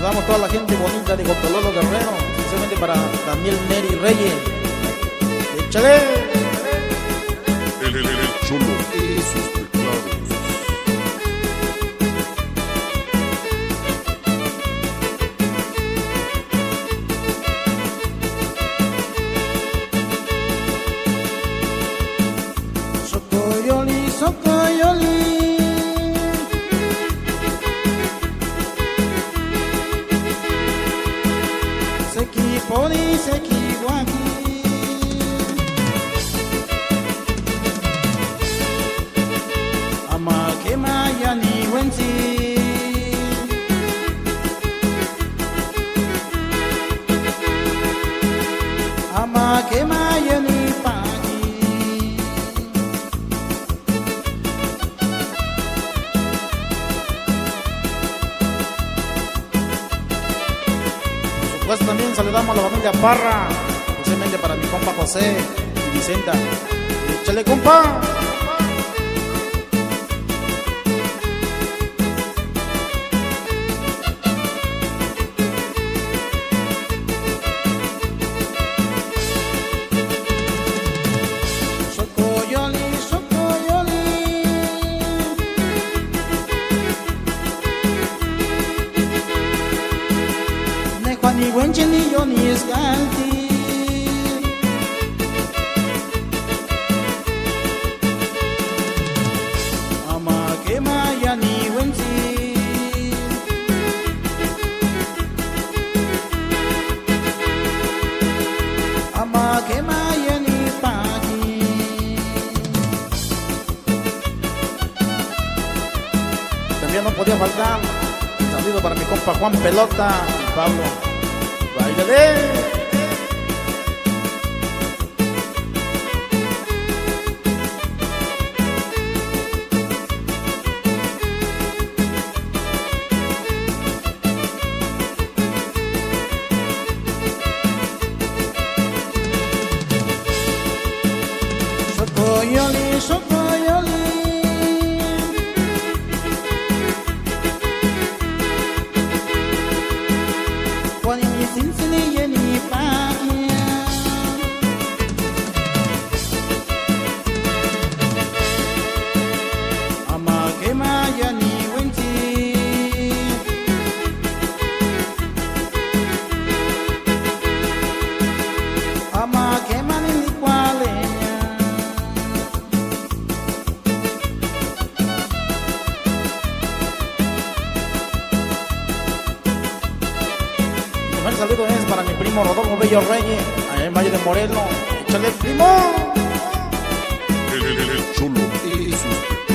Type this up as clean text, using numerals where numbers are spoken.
Saludamos a toda la gente bonita de Cotololo Guerrero, especialmente para Daniel Neri Reyes. ¡Échale! El Cholo y sus teclados. Socoyoli, Socoyoli. Seki poni, seki waki. Ama kema yani wensi. Ama kema yani pagi. Pues también saludamos a la familia Parra, especialmente para mi compa José y Vicenta. ¡Échale, compa! Socoyoli, Socoyoli. Ni wenche ni yo ni escanti. Ama que maya ni wenchi. Ama que maya ni pagi. También no podía faltar un saludo para mi compa Juan Pelota y Pablo. ¡Báilale! Socoyoli, Socoyoli. Kwani ni sinsini yeni panya. Ama kema yani wenchi. Ama kema ni kwalenya. El saludo es para mi primo Rodolfo Bello Reyes, allá en Valle de Morelos. ¡Échale, primo! El Cholo y sus teclados.